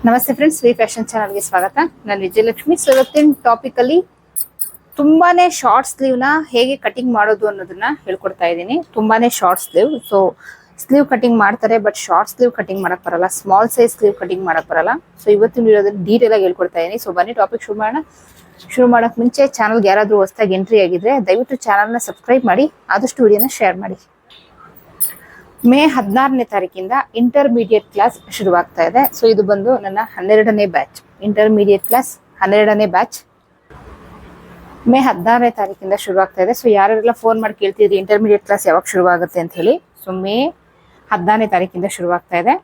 ನಮಸ್ತೆ friends, V fashion ಚಾನಲ್ಗೆ ಸ್ವಾಗತ. ನಾನು ವಿಜಯಲಕ್ಷ್ಮಿ. ಸೊ ಇವತ್ತಿನ ಟಾಪಿಕಲ್ಲಿ ತುಂಬಾನೇ ಶಾರ್ಟ್ ಸ್ಲೀವ್ನ ಹೇಗೆ ಕಟಿಂಗ್ ಮಾಡೋದು ಅನ್ನೋದನ್ನ ಹೇಳ್ಕೊಡ್ತಾ ಇದ್ದೀನಿ. ತುಂಬಾನೇ short sleeve. So sleeve cutting ಮಾಡ್ತಾರೆ, ಬಟ್ ಶಾರ್ಟ್ ಸ್ಲೀವ್ ಕಟಿಂಗ್ ಮಾಡಕ್ ಬರಲ್ಲ, ಸ್ಮಾಲ್ ಸೈಜ್ ಸ್ಲೀವ್ ಕಟಿಂಗ್ ಮಾಡಕ್ ಬರಲ್ಲ. ಸೊ ಇವತ್ತಿನ ವಿಡಿಯೋದಲ್ಲಿ ಡೀಟೇಲ್ ಆಗಿ ಹೇಳ್ಕೊಡ್ತಾ ಇದ್ದೀನಿ. ಸೊ ಬನ್ನಿ ಟಾಪಿಕ್ ಶುರು ಮಾಡೋಣ. ಶುರು ಮಾಡಕ್ ಮುಂಚೆ ಚಾನಲ್ಗೆ ಯಾರಾದ್ರೂ ಹೊಸದಾಗಿ ಎಂಟ್ರಿ ಆಗಿದ್ರೆ ದಯವಿಟ್ಟು ಚಾನಲ್ನ ಸಬ್ಸ್ಕ್ರೈಬ್ ಮಾಡಿ, ಆದಷ್ಟು ವಿಡಿಯೋನ ಶೇರ್ ಮಾಡಿ. ಮೇ 16ನೇ ತಾರೀಕಿಂದ ಇಂಟರ್ಮೀಡಿಯೇಟ್ ಕ್ಲಾಸ್ ಶುರುವಾಗ್ತಾ ಇದೆ. ಸೊ ಇದು ಬಂದು ನನ್ನ 12ನೇ ಬ್ಯಾಚ್. ಇಂಟರ್ಮೀಡಿಯೇಟ್ ಕ್ಲಾಸ್ 12ನೇ ಬ್ಯಾಚ್ ಮೇ 16ನೇ ತಾರೀಕಿಂದ ಶುರುವಾಗ್ತಾ ಇದೆ. ಸೊ ಯಾರೆಲ್ಲ ಫೋನ್ ಮಾಡಿ ಕೇಳ್ತಿದ್ರಿ ಇಂಟರ್ಮೀಡಿಯೇಟ್ ಕ್ಲಾಸ್ ಯಾವಾಗ ಶುರುವಾಗುತ್ತೆ ಅಂತ ಹೇಳಿ. ಸೊ ಮೇ 16ನೇ ತಾರೀಕಿಂದ ಶುರುವಾಗ್ತಾ ಇದೆ.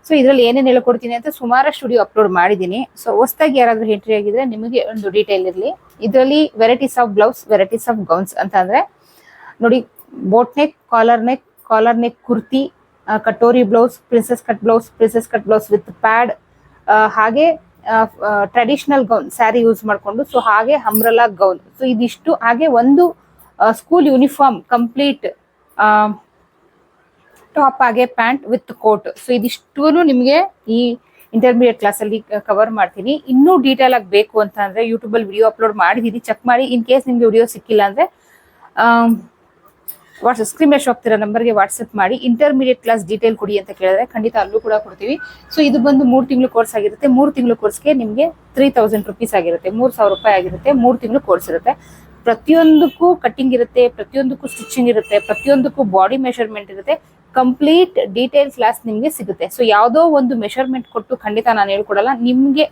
ಸೊ ಇದರಲ್ಲಿ ಏನೇನು ಹೇಳ್ಕೊಡ್ತೀನಿ ಅಂತ ಸುಮಾರಷ್ಟು ವಿಡಿಯೋ ಅಪ್ಲೋಡ್ ಮಾಡಿದ್ದೀನಿ. ಸೊ ಹೊಸದಾಗಿ ಯಾರಾದ್ರೂ ಎಂಟ್ರಿ ಆಗಿದ್ರೆ ನಿಮಗೆ ಒಂದು ಡೀಟೇಲ್ ಇರಲಿ. ಇದರಲ್ಲಿ varieties of blouse, varieties of gowns ಅಂತ ಅಂದ್ರೆ ನೋಡಿ, boat neck, collar neck kurti, katori blouse, princess cut blouse with pad, ಹಾಗೆ ಟ್ರೆಡಿಷನಲ್ ಗೌನ್ ಸ್ಯಾರಿ ಯೂಸ್ ಮಾಡಿಕೊಂಡು, ಸೊ ಹಾಗೆ ಅಂಬ್ರೆಲಾ ಗೌನ್. ಸೊ ಇದಿಷ್ಟು, ಹಾಗೆ ಒಂದು ಸ್ಕೂಲ್ ಯೂನಿಫಾರ್ಮ್ ಕಂಪ್ಲೀಟ್ ಟಾಪ್, ಹಾಗೆ ಪ್ಯಾಂಟ್ ವಿತ್ ಕೋಟ್. ಸೊ ಇದಿಷ್ಟು ನಿಮಗೆ ಈ ಇಂಟರ್ಮೀಡಿಯೇಟ್ ಕ್ಲಾಸಲ್ಲಿ ಕವರ್ ಮಾಡ್ತೀನಿ. ಇನ್ನೂ ಡೀಟೇಲ್ ಆಗಿ ಬೇಕು ಅಂತ ಅಂದ್ರೆ ಯೂಟ್ಯೂಬಲ್ಲಿ ವಿಡಿಯೋ ಅಪ್ಲೋಡ್ ಮಾಡಿದ್ದೀನಿ, ಚೆಕ್ ಮಾಡಿ. ಇನ್ ಕೇಸ್ ನಿಮ್ಗೆ ವಿಡಿಯೋ ಸಿಕ್ಕಿಲ್ಲ ಅಂದ್ರೆ ಸ್ಕ್ರೀನ್ ಮೇಲೆ ಹೋಗ್ತಿರೋ ನಂಬರ್ಗೆ ವಾಟ್ಸ್ಆಪ್ ಮಾಡಿ ಇಂಟರ್ಮೀಡಿಯೇಟ್ ಕ್ಲಾಸ್ ಡೀಟೇಲ್ ಕೊಡಿ ಅಂತ ಕೇಳಿದ್ರೆ ಖಂಡಿತ ಅಲ್ಲೂ ಕೂಡ ಕೊಡ್ತೀವಿ. ಸೊ ಇದು ಬಂದು 3 ತಿಂಗಳು ಕೋರ್ಸ್ ಆಗಿರುತ್ತೆ. 3 ತಿಂಗಳು ಕೋರ್ಸ್ಗೆ ನಿಮಗೆ 3000 ರುಪೀಸ್ ಆಗಿರುತ್ತೆ, 3000 ರೂಪಾಯಿ ಆಗಿರುತ್ತೆ. 3 ತಿಂಗಳು ಕೋರ್ಸ್ ಇರುತ್ತೆ. ಪ್ರತಿಯೊಂದಕ್ಕೂ ಕಟ್ಟಿಂಗ್ ಇರುತ್ತೆ, ಪ್ರತಿಯೊಂದಕ್ಕೂ ಸ್ಟಿಚಿಂಗ್ ಇರುತ್ತೆ, ಪ್ರತಿಯೊಂದಕ್ಕೂ ಬಾಡಿ ಮೆಷರ್ಮೆಂಟ್ ಇರುತ್ತೆ. ಕಂಪ್ಲೀಟ್ ಡೀಟೇಲ್ ಕ್ಲಾಸ್ ನಿಮಗೆ ಸಿಗುತ್ತೆ. ಸೊ ಯಾವುದೋ ಒಂದು ಮೆಷರ್ಮೆಂಟ್ ಕೊಟ್ಟು ಖಂಡಿತ ನಾನು ಹೇಳ್ಕೊಡಲ್ಲ. ನಿಮಗೆ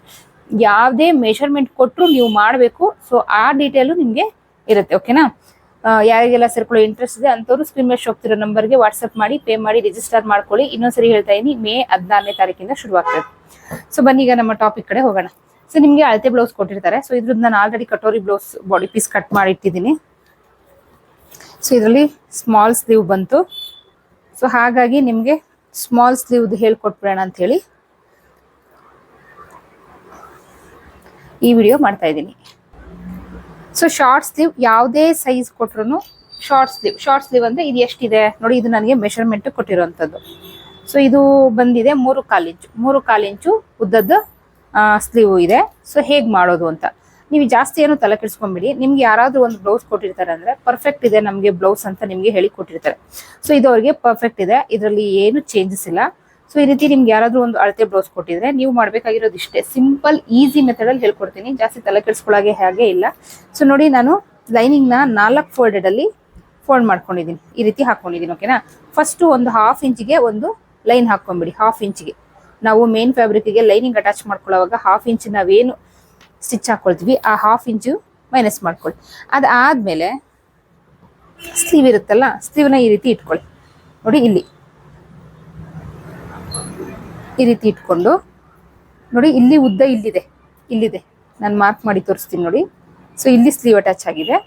ಯಾವುದೇ ಮೆಷರ್ಮೆಂಟ್ ಕೊಟ್ಟರು ನೀವು ಮಾಡಬೇಕು. ಸೊ ಆ ಡೀಟೇಲು ನಿಮಗೆ ಇರುತ್ತೆ. ಓಕೆನಾ? ಯಾರಿಗೆಲ್ಲ ಸೇರ್ಕೊಳ್ಳೋ ಇಂಟ್ರೆಸ್ಟ್ ಇದೆ ಅಂಥವ್ರು ಸ್ಕ್ರೀನ್ ಮೇಲೆ ಹೋಗ್ತಿರೋ ನಂಬರ್ಗೆ ವಾಟ್ಸ್ಆಪ್ ಮಾಡಿ, ಪೇ ಮಾಡಿ, ರಿಜಿಸ್ಟರ್ ಮಾಡ್ಕೊಳ್ಳಿ. ಇನ್ನೊಂದ್ಸರಿ ಹೇಳ್ತಾ ಇದ್ದೀನಿ, ಮೇ 16ನೇ ತಾರೀಕಿಂದ ಶುರುವಾಗ್ತದೆ. ಸೊ ಬನ್ನಿ ಈಗ ನಮ್ಮ ಟಾಪಿಕ್ ಕಡೆ ಹೋಗೋಣ. ಸೊ ನಿಮಗೆ ಅಳತೆ ಬ್ಲೌಸ್ ಕೊಟ್ಟಿರ್ತಾರೆ. ಸೊ ಇದ್ರದ್ದು ನಾನು already katori blouse body piece cut ಮಾಡಿ ಇಟ್ಟಿದ್ದೀನಿ. ಸೊ ಇದರಲ್ಲಿ ಸ್ಮಾಲ್ ಸ್ಲೀವ್ ಬಂತು. ಸೊ ಹಾಗಾಗಿ ನಿಮಗೆ ಸ್ಮಾಲ್ ಸ್ಲೀವ್ದು ಹೇಳ್ಕೊಟ್ಬಿಡೋಣ ಅಂತ ಹೇಳಿ ಈ ವಿಡಿಯೋ ಮಾಡ್ತಾ ಇದ್ದೀನಿ. ಸೊ ಶಾರ್ಟ್ ಸ್ಲೀವ್ ಯಾವುದೇ ಸೈಜ್ ಕೊಟ್ರು ಶಾರ್ಟ್ ಸ್ಲೀವ್ ಅಂದ್ರೆ ಇದು ಎಷ್ಟಿದೆ ನೋಡಿ, ಇದು ನನಗೆ ಮೆಷರ್ಮೆಂಟ್ ಕೊಟ್ಟಿರೋಂಥದ್ದು. ಸೊ ಇದು ಬಂದಿದೆ 3.25 ಇಂಚು ಉದ್ದದ್ದು ಸ್ಲೀವ್ ಇದೆ. ಸೊ ಹೇಗೆ ಮಾಡೋದು ಅಂತ ನೀವು ಜಾಸ್ತಿ ಏನು ತಲೆ ಕೆಡಿಸ್ಕೊಂಬಿಡಿ. ನಿಮ್ಗೆ ಯಾರಾದ್ರೂ ಒಂದು ಬ್ಲೌಸ್ ಕೊಟ್ಟಿರ್ತಾರೆ ಅಂದ್ರೆ ಪರ್ಫೆಕ್ಟ್ ಇದೆ ನಮಗೆ ಬ್ಲೌಸ್ ಅಂತ ನಿಮ್ಗೆ ಹೇಳಿ ಕೊಟ್ಟಿರ್ತಾರೆ. ಸೊ ಇದು ಅವ್ರಿಗೆ ಪರ್ಫೆಕ್ಟ್ ಇದೆ, ಇದರಲ್ಲಿ ಏನು ಚೇಂಜಸ್ ಇಲ್ಲ. ಸೊ ಈ ರೀತಿ ನಿಮ್ಗೆ ಯಾರಾದ್ರೂ ಒಂದು ಅಳತೆ ಬ್ಲೌಸ್ ಕೊಟ್ಟಿದ್ರೆ ನೀವು ಮಾಡ್ಬೇಕಾಗಿರೋದು ಇಷ್ಟೇ. ಸಿಂಪಲ್ ಈಸಿ ಮೆಥಡ್ ಅಲ್ಲಿ ಹೇಳ್ಕೊಡ್ತೀನಿ, ಜಾಸ್ತಿ ತಲೆ ಕೆಡಿಸ್ಕೊಳ್ಳೋಕೆ ಹಾಗೆ ಇಲ್ಲ. ಸೊ ನೋಡಿ, ನಾನು ಲೈನಿಂಗ್ ನ 4 ಫೋಲ್ಡೆಡ್ ಅಲ್ಲಿ ಫೋಲ್ಡ್ ಮಾಡ್ಕೊಂಡಿದ್ದೀನಿ, ಈ ರೀತಿ ಹಾಕೊಂಡಿದ್ದೀನಿ. ಓಕೆನಾ? ಫಸ್ಟ್ ಒಂದು 1/2 ಇಂಚಿಗೆ ಒಂದು ಲೈನ್ ಹಾಕೊಂಡ್ಬಿಡಿ. 1/2 ಇಂಚಿಗೆ ನಾವು ಮೇನ್ ಫ್ಯಾಬ್ರಿಕ್ಗೆ ಲೈನಿಂಗ್ ಅಟ್ಯಾಚ್ ಮಾಡ್ಕೊಳ್ಳೋವಾಗ 1/2 ಇಂಚ್ ನಾವೇನು ಸ್ಟಿಚ್ ಹಾಕೊಳ್ತೀವಿ ಆ 1/2 ಇಂಚು ಮೈನಸ್ ಮಾಡ್ಕೊಳ್ಳಿ. ಅದಾದ್ಮೇಲೆ ಸ್ಲೀವ್ ಇರುತ್ತಲ್ಲ, ಸ್ಲೀವ್ನ ಈ ರೀತಿ ಇಟ್ಕೊಳ್ಳಿ. ನೋಡಿ, ಈ ರೀತಿ ಇಟ್ಕೊಂಡು ನೋಡಿ, ಇಲ್ಲಿ ಉದ್ದ ಇಲ್ಲಿದೆ ನಾನು ಮಾರ್ಕ್ ಮಾಡಿ ತೋರಿಸ್ತೀನಿ ನೋಡಿ. ಸೊ ಇಲ್ಲಿ ಸ್ಲೀವ್ ಅಟ್ಯಾಚ್ ಆಗಿದೆ,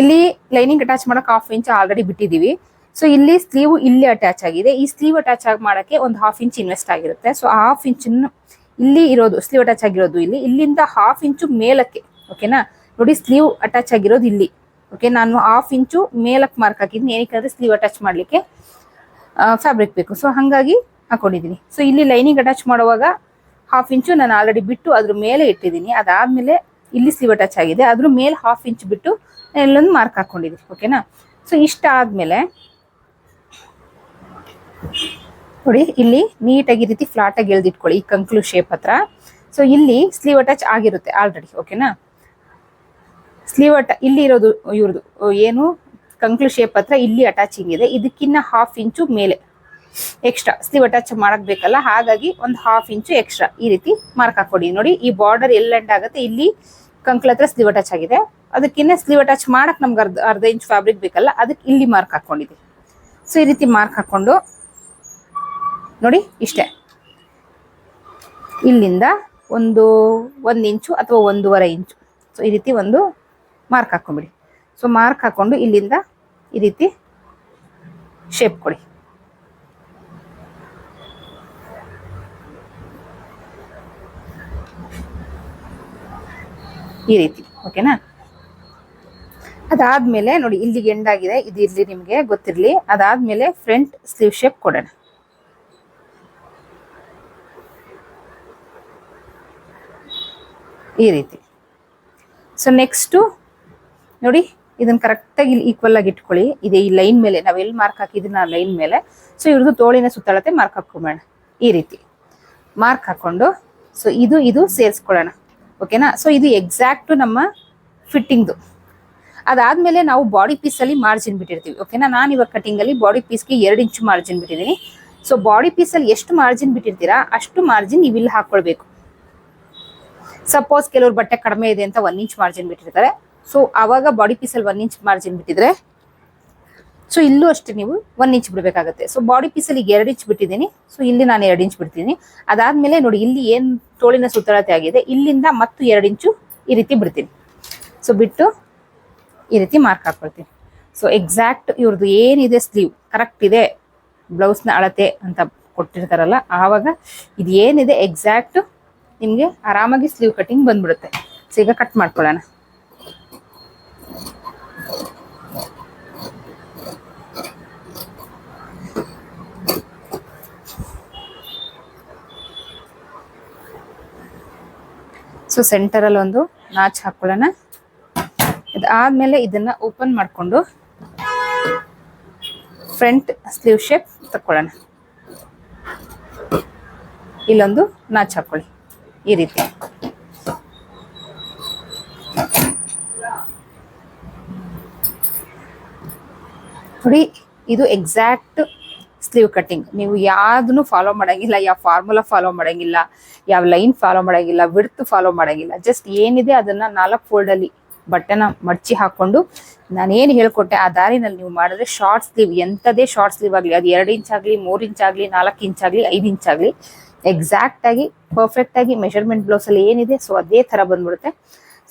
ಇಲ್ಲಿ ಲೈನಿಂಗ್ ಅಟ್ಯಾಚ್ ಮಾಡಕ್ಕೆ 1/2 ಇಂಚ್ ಆಲ್ರೆಡಿ ಬಿಟ್ಟಿದ್ದೀವಿ. ಸೊ ಇಲ್ಲಿ ಸ್ಲೀವ್ ಇಲ್ಲಿ ಅಟ್ಯಾಚ್ ಆಗಿದೆ. ಈ ಸ್ಲೀವ್ ಅಟ್ಯಾಚ್ ಆಗಿ ಮಾಡೋಕ್ಕೆ ಒಂದು 1/2 ಇಂಚ್ ಇನ್ವೆಸ್ಟ್ ಆಗಿರುತ್ತೆ. ಸೊ 1/2 ಇಂಚನ್ನು ಇಲ್ಲಿ ಇರೋದು ಸ್ಲೀವ್ ಅಟ್ಯಾಚ್ ಆಗಿರೋದು ಇಲ್ಲಿಂದ 1/2 ಇಂಚು ಮೇಲಕ್ಕೆ. ಓಕೆನಾ? ನೋಡಿ, ಸ್ಲೀವ್ ಅಟ್ಯಾಚ್ ಆಗಿರೋದು ಇಲ್ಲಿ. ಓಕೆ, ನಾನು 1/2 ಇಂಚು ಮೇಲಕ್ಕೆ ಮಾರ್ಕ್ ಹಾಕಿದ್ದೀನಿ. ಏನಕ್ಕೆ ಸ್ಲೀವ್ ಅಟ್ಯಾಚ್ ಮಾಡಲಿಕ್ಕೆ ಫ್ಯಾಬ್ರಿಕ್ ಬೇಕು. ಸೊ ಹಾಗಾಗಿ ಹಾಕೊಂಡಿದ್ದೀನಿ. ಸೊ ಇಲ್ಲಿ ಲೈನಿಂಗ್ ಅಟ್ಯಾಚ್ ಮಾಡುವಾಗ 1/2 ಇಂಚು ನಾನು ಆಲ್ರೆಡಿ ಬಿಟ್ಟು ಅದ್ರ ಮೇಲೆ ಇಟ್ಟಿದ್ದೀನಿ. ಅದಾದ್ಮೇಲೆ ಇಲ್ಲಿ ಸ್ಲೀವ್ ಅಟ್ಯಾಚ್ ಆಗಿದೆ, ಅದ್ರ ಮೇಲೆ 1/2 ಇಂಚ್ ಬಿಟ್ಟು ಎಲ್ಲೊಂದು ಮಾರ್ಕ್ ಹಾಕೊಂಡಿದ್ದೀನಿ. ಓಕೆನಾ? ಸೊ ಇಷ್ಟ ಆದ್ಮೇಲೆ ನೋಡಿ, ಇಲ್ಲಿ ನೀಟಾಗಿ ಈ ರೀತಿ ಫ್ಲಾಟ್ ಆಗಿ ಎಳ್ದಿಟ್ಕೊಳ್ಳಿ ಈ ಕಂಕ್ಲು ಶೇಪ್ ಹತ್ರ. ಸೊ ಇಲ್ಲಿ ಸ್ಲೀವ್ ಅಟ್ಯಾಚ್ ಆಗಿರುತ್ತೆ ಆಲ್ರೆಡಿ. ಓಕೆನಾ? ಸ್ಲೀವ್ ಇಲ್ಲಿ ಇರೋದು ಇವ್ರದ್ದು ಏನು ಕಂಕ್ಲು ಶೇಪ್ ಹತ್ರ ಇಲ್ಲಿ ಅಟ್ಯಾಚಿಂಗ್ ಇದೆ. ಇದಕ್ಕಿನ್ನ 1/2 ಇಂಚು ಮೇಲೆ ಎಕ್ಸ್ಟ್ರಾ ಸ್ಲೀವ್ ಅಟ್ಯಾಚ್ ಮಾಡಕ್ ಬೇಕಲ್ಲ, ಹಾಗಾಗಿ ಒಂದು 1/2 ಇಂಚು ಎಕ್ಸ್ಟ್ರಾ ಈ ರೀತಿ ಮಾರ್ಕ್ ಹಾಕೊಡಿ. ನೋಡಿ, ಈ ಬಾರ್ಡರ್ ಎಲ್ಲ ಎಂಡ್ ಆಗುತ್ತೆ, ಇಲ್ಲಿ ಕಂಕ್ಲ ಹತ್ರ ಸ್ಲೀವ್ ಅಟ್ಯಾಚ್ ಆಗಿದೆ. ಅದಕ್ಕಿನ್ನ ಸ್ಲೀವ್ ಅಟ್ಯಾಚ್ ಮಾಡಕ್ ನಮ್ಗೆ ಅರ್ಧ ಇಂಚ್ ಫ್ಯಾಬ್ರಿಕ್ ಬೇಕಲ್ಲ, ಅದಕ್ಕೆ ಇಲ್ಲಿ ಮಾರ್ಕ್ ಹಾಕೊಂಡಿದೆ. ಸೊ ಈ ರೀತಿ ಮಾರ್ಕ್ ಹಾಕೊಂಡು ನೋಡಿ, ಇಷ್ಟೇ. ಇಲ್ಲಿಂದ 1 ಇಂಚು ಅಥವಾ 1.5 ಇಂಚು ಸೊ ಈ ರೀತಿ ಒಂದು ಮಾರ್ಕ್ ಹಾಕೊಂಡ್ಬಿಡಿ. ಸೊ ಮಾರ್ಕ್ ಹಾಕೊಂಡು ಇಲ್ಲಿಂದ ಈ ರೀತಿ ಶೇಪ್ ಕೊಡಿ. ಈ ರೀತಿ. ಓಕೆನಾ? ಅದಾದ್ಮೇಲೆ ನೋಡಿ, ಇಲ್ಲಿಗೆ ಎಂಡ್ ಆಗಿದೆ, ಇದು ಇಲ್ಲಿ ನಿಮಗೆ ಗೊತ್ತಿರಲಿ. ಅದಾದ್ಮೇಲೆ ಫ್ರಂಟ್ ಸ್ಲೀವ್ ಶೇಪ್ ಕೊಡೋಣ. ಈ ರೀತಿ. ಸೊ ನೆಕ್ಸ್ಟು ನೋಡಿ, ಇದನ್ನ ಕರೆಕ್ಟಾಗಿ ಇಲ್ಲಿ ಈಕ್ವಲ್ ಆಗಿ ಇಟ್ಕೊಳ್ಳಿ. ಇದೆ ಈ ಲೈನ್ ಮೇಲೆ ನಾವು ಎಲ್ಲಿ ಮಾರ್ಕ್ ಹಾಕಿದ್ವಿ ಆ ಲೈನ್ ಮೇಲೆ. ಸೊ ಇವ್ರದ್ದು ತೋಳಿನ ಸುತ್ತಳತೆ ಮಾರ್ಕ್ ಹಾಕೋಬೇಡ, ಈ ರೀತಿ ಮಾರ್ಕ್ ಹಾಕೊಂಡು ಸೊ ಇದು ಸೇರಿಸ್ಕೊಳ್ಳೋಣ. ಓಕೆನಾ. ಸೊ ಇದು ಎಕ್ಸಾಕ್ಟ್ ನಮ್ಮ ಫಿಟ್ಟಿಂಗ್ದು. ಅದಾದ್ಮೇಲೆ ನಾವು ಬಾಡಿ ಪೀಸಲ್ಲಿ ಮಾರ್ಜಿನ್ ಬಿಟ್ಟಿರ್ತೀವಿ. ಓಕೆನಾ. ನಾನು ಇವಾಗ ಕಟಿಂಗಲ್ಲಿ ಬಾಡಿ ಪೀಸ್ಗೆ 2 ಇಂಚು ಮಾರ್ಜಿನ್ ಬಿಟ್ಟಿದ್ದೀನಿ. ಸೊ ಬಾಡಿ ಪೀಸಲ್ಲಿ ಎಷ್ಟು ಮಾರ್ಜಿನ್ ಬಿಟ್ಟಿರ್ತೀರಾ ಅಷ್ಟು ಮಾರ್ಜಿನ್ ನೀವು ಇಲ್ಲಿ ಹಾಕೊಳ್ಬೇಕು. ಸಪೋಸ್ ಕೆಲವ್ರು ಬಟ್ಟೆ ಕಡಿಮೆ ಇದೆ ಅಂತ 1 ಇಂಚ್ ಮಾರ್ಜಿನ್ ಬಿಟ್ಟಿರ್ತಾರೆ. ಸೊ ಆವಾಗ ಬಾಡಿ ಪೀಸಲ್ಲಿ 1 ಇಂಚ್ ಮಾರ್ಜಿನ್ ಬಿಟ್ಟಿದ್ರೆ ಸೊ ಇಲ್ಲೂ ಅಷ್ಟೇ ನೀವು 1 ಇಂಚ್ ಬಿಡಬೇಕಾಗುತ್ತೆ. ಸೊ ಬಾಡಿ ಪೀಸಲ್ಲಿ 2 ಇಂಚ್ ಬಿಟ್ಟಿದ್ದೀನಿ. ಸೊ ಇಲ್ಲಿ ನಾನು 2 ಇಂಚ್ ಬಿಡ್ತೀನಿ. ಅದಾದ್ಮೇಲೆ ನೋಡಿ, ಇಲ್ಲಿ ಏನು ತೋಳಿನ ಸುತ್ತಳತೆ ಆಗಿದೆ ಇಲ್ಲಿಂದ ಮತ್ತು 2 ಇಂಚು ಈ ರೀತಿ ಬಿಡ್ತೀನಿ. ಸೊ ಬಿಟ್ಟು ಈ ರೀತಿ ಮಾರ್ಕ್ ಹಾಕೊಳ್ತೀನಿ. ಸೊ ಎಕ್ಸಾಕ್ಟ್ ಇವ್ರದ್ದು ಏನಿದೆ ಸ್ಲೀವ್ ಕರೆಕ್ಟ್ ಇದೆ, ಬ್ಲೌಸ್ನ ಅಳತೆ ಅಂತ ಕೊಟ್ಟಿರ್ತಾರಲ್ಲ, ಆವಾಗ ಇದು ಏನಿದೆ ಎಕ್ಸಾಕ್ಟ್ ನಿಮಗೆ ಆರಾಮಾಗಿ ಸ್ಲೀವ್ ಕಟಿಂಗ್ ಬಂದ್ಬಿಡುತ್ತೆ. ಸೊ ಈಗ ಕಟ್ ಮಾಡ್ಕೊಳ್ಳೋಣ. ಸೊ ಸೆಂಟರಲ್ಲಿ ಒಂದು ನಾಚ್ ಹಾಕೊಳ್ಳೋಣ. ಇದಾದ್ಮೇಲೆ ಇದನ್ನ ಓಪನ್ ಮಾಡಿಕೊಂಡು ಫ್ರಂಟ್ ಸ್ಲೀವ್ ಶೇಪ್ ತಕ್ಕೊಳ್ಳೋಣ. ಇಲ್ಲೊಂದು ನಾಚ್ ಹಾಕೊಳ್ಳಿ ಈ ರೀತಿ. ನೋಡಿ, ಇದು ಎಕ್ಸಾಕ್ಟ್ ಸ್ಲೀವ್ ಕಟಿಂಗ್. ನೀವು ಯಾವ್ದನ್ನು ಫಾಲೋ ಮಾಡಂಗಿಲ್ಲ, ಯಾವ ಫಾರ್ಮುಲಾ ಫಾಲೋ ಮಾಡಂಗಿಲ್ಲ, ಯಾವ ಲೈನ್ ಫಾಲೋ ಮಾಡಂಗಿಲ್ಲ, ವಿಡ್ತ್ ಫಾಲೋ ಮಾಡಂಗಿಲ್ಲ. ಜಸ್ಟ್ ಏನಿದೆ ಅದನ್ನ 4 ಫೋಲ್ಡಲ್ಲಿ ಬಟ್ಟೆನ ಮಡ್ಚಿ ಹಾಕೊಂಡು ನಾನೇನು ಹೇಳ್ಕೊಟ್ಟೆ ಆ ದಾರಿನಲ್ಲಿ ನೀವು ಮಾಡಿದ್ರೆ ಶಾರ್ಟ್ ಸ್ಲೀವ್, ಎಂಥದೇ ಶಾರ್ಟ್ ಸ್ಲೀವ್ ಆಗಲಿ, ಅದು 2 ಇಂಚ್ ಆಗಲಿ, 3 ಇಂಚ್ ಆಗಲಿ, 4 ಇಂಚ್ ಆಗಲಿ, 5 ಇಂಚ್ ಆಗಲಿ, ಎಕ್ಸಾಕ್ಟ್ ಆಗಿ ಪರ್ಫೆಕ್ಟ್ ಆಗಿ ಮೆಷರ್ಮೆಂಟ್ ಬ್ಲೌಸ್ ಅಲ್ಲಿ ಏನಿದೆ ಸೊ ಅದೇ ತರ ಬಂದ್ಬಿಡುತ್ತೆ.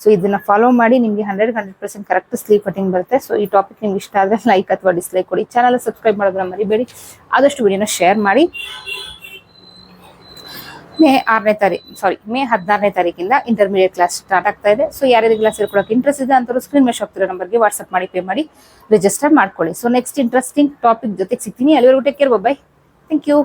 ಸೊ ಇದನ್ನ ಫಾಲೋ ಮಾಡಿ ನಿಮಗೆ 100% ಕರೆಕ್ಟ್ ಸ್ಲೀವ್ ಕಟಿಂಗ್ ಬರುತ್ತೆ. ಸೊ ಈ ಟಾಪಿಕ್ ನಿಮ್ಗೆ ಇಷ್ಟ ಆದರೆ ಲೈಕ್ ಅಥವಾ ಡಿಸ್ಲೈಕ್ ಕೊಡಿ. ಚಾನಲ್ ಸಬ್ಸ್ಕ್ರೈಬ್ ಮಾಡೋದನ್ನ ಮರಿಬೇಡಿ. ಆದಷ್ಟು ವಿಡಿಯೋನ ಶೇರ್ ಮಾಡಿ. ಮೇ 16ನೇ ತಾರೀಕಿಂದ ಇಂಟರ್ಮೀಡಿಯೇಟ್ ಕ್ಲಾಸ್ ಸ್ಟಾರ್ಟ್ ಆಗ್ತಾ ಇದೆ. ಸೊ ಯಾರ್ಯಾರಿಗೆ ಕ್ಲಾಸ್ ಹೇಳ್ಕೊಳಕ್ಕೆ ಇಂಟ್ರೆಸ್ಟ್ ಇದೆ ಅಂತವ್ರು ಸ್ಕ್ರೀನ್ ಮೇಲೆ ಹೋಗ್ತಿರೋ ನಂಬರ್ಗೆ ವಾಟ್ಸ್ಆಪ್ ಮಾಡಿ ಪೇ ಮಾಡಿ ರಿಜಿಸ್ಟರ್ ಮಾಡ್ಕೊಳ್ಳಿ. ಸೊ ನೆಕ್ಸ್ಟ್ ಇಂಟ್ರೆಸ್ಟಿಂಗ್ ಟಾಪಿಕ್ ಜೊತೆಗೆ ಸಿಗ್ತೀನಿ. ಅಲ್ಲಿವರೆಗೂ take care, bye. Thank you.